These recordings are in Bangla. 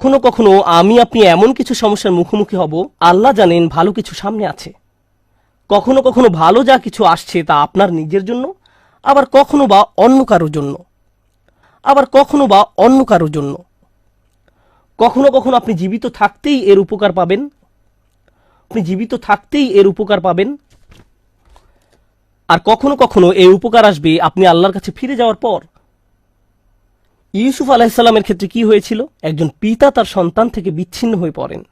কখনো কখনো আমি আপনি এমন কিছু সমস্যার মুখোমুখি হব, আল্লাহ জানেন ভালো কিছু সামনে আছে। কখনো কখনো ভালো যা কিছু আসছে তা আপনার নিজের জন্য, আবার কখনো বা অন্য কারোর জন্য, কখনো কখনো আপনি জীবিত থাকতেই এর উপকার পাবেন, আর কখনো কখনো এই উপকার আসবে আপনি আল্লাহর কাছে ফিরে যাওয়ার পর। ইউসুফ আলাইহিসসালামের ক্ষেত্রে কি হয়েছিল? একজন পিতা তার সন্তান থেকে বিচ্ছিন্ন হয়ে পড়েন,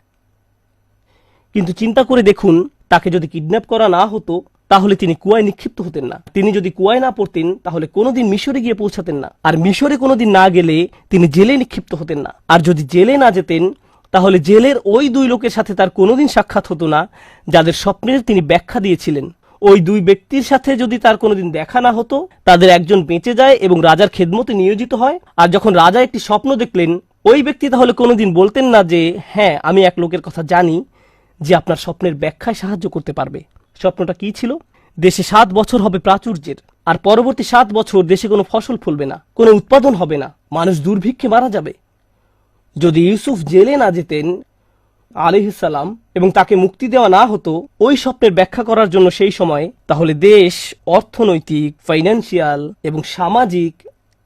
কিন্তু চিন্তা করে দেখুন, তাকে যদি কিডন্যাপ করা না হতো তাহলে তিনি কুয়ায় নিক্ষিপ্ত হতেন না। তিনি যদি কুয়ায় না পড়তেন তাহলে কোনোদিন মিশরে গিয়ে পৌঁছাতেন না, আর মিশরে কোনোদিন না গেলে তিনি জেলে নিক্ষিপ্ত হতেন না। আর যদি জেলে না যেতেন তাহলে জেলের ওই দুই লোকের সাথে তার কোনোদিন সাক্ষাৎ হতো না যাদের স্বপ্নের তিনি ব্যাখ্যা দিয়েছিলেন। ওই দুই ব্যক্তির সাথে যদি তার কোনোদিন দেখা না হতো, তাদের একজন বেঁচে যায় এবং রাজার খেদমতে নিয়োজিত হয়। আর যখন রাজা একটি স্বপ্ন দেখলেন, ওই ব্যক্তি তাহলে কোনোদিন বলতেন না যে হ্যাঁ, আমি এক লোকের কথা জানি যে আপনার স্বপ্নের ব্যাখ্যায় সাহায্য করতে পারবে। স্বপ্নটা কি ছিল? দেশে 7 বছর হবে প্রাচুর্যের, আর পরবর্তী 7 বছর দেশে কোনো ফসল ফলবে না, কোনো উৎপাদন হবে না, মানুষ দুর্ভিক্ষে মারা যাবে। যদি ইউসুফ জেলে না যেতেন আলাইহিসসালাম এবং তাকে মুক্তি দেওয়া না হতো ওই স্বপ্নের ব্যাখ্যা করার জন্য সেই সময়, তাহলে দেশ অর্থনৈতিক, ফাইন্যান্সিয়াল এবং সামাজিক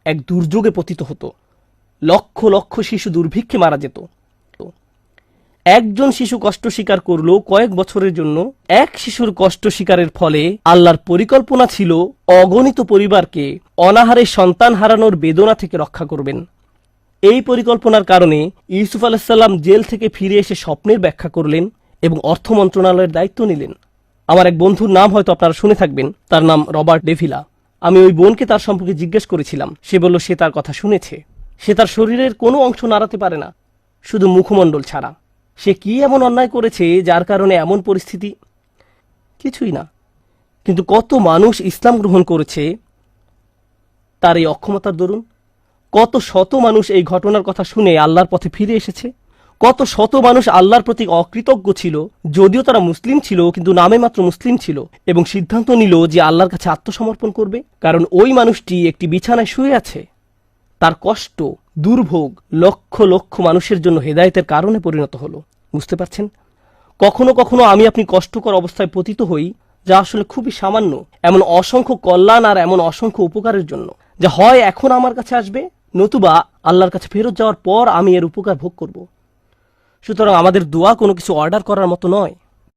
এক দুর্যোগে পতিত হতো। লক্ষ লক্ষ শিশু দুর্ভিক্ষে মারা যেত। একজন শিশু কষ্ট স্বীকার করলো কয়েক বছরের জন্য। এক শিশুর কষ্ট স্বীকারের ফলে আল্লাহর পরিকল্পনা ছিল অগণিত পরিবারকে অনাহারে সন্তান হারানোর বেদনা থেকে রক্ষা করবেন। এই পরিকল্পনার কারণে ইউসুফ আলাইহিসসালাম জেল থেকে ফিরে এসে স্বপ্নের ব্যাখ্যা করলেন এবং অর্থ মন্ত্রণালয়ের দায়িত্ব নিলেন। আমার এক বন্ধুর নাম হয়তো আপনারা শুনে থাকবেন, তার নাম রবার্ট ডেভিলা। আমি ওই বোনকে তার সম্পর্কে জিজ্ঞেস করেছিলাম। সে বলল সে তার কথা শুনেছে। সে তার শরীরের কোনো অংশ নাড়াতে পারে না, শুধু মুখমণ্ডল ছাড়া। সে কি এমন অন্যায় করেছে যার কারণে এমন পরিস্থিতি? কিছুই না। কিন্তু কত মানুষ ইসলাম গ্রহণ করেছে তার এই অক্ষমতার দরুন। কত শত মানুষ এই ঘটনার কথা শুনে আল্লাহর পথে ফিরে এসেছে। কত শত মানুষ আল্লাহর প্রতি অকৃতজ্ঞ ছিল, যদিও তারা মুসলিম ছিল, কিন্তু নামে মাত্র মুসলিম ছিল, এবং সিদ্ধান্ত নিল যে আল্লাহর কাছে আত্মসমর্পণ করবে। কারণ ওই মানুষটি একটি বিছানায় শুয়ে আছে। তার কষ্ট, দুর্ভোগ লক্ষ লক্ষ মানুষের জন্য হেদায়েতের কারণে পরিণত হলো। বুঝতে পারছেন? কখনো কখনো আমি আপনি কষ্টকর অবস্থায় পতিত হই, যা আসলে খুবই সামান্য, এমন অসংখ্য কল্যাণ আর এমন অসংখ্য উপকারের জন্য, যা হয় এখন আমার কাছে আসবে, নতুবা আল্লাহর কাছে ফেরত যাওয়ার পর আমি এর উপকার ভোগ করব। সুতরাং আমাদের দোয়া কোনো কিছু অর্ডার করার মতো নয়।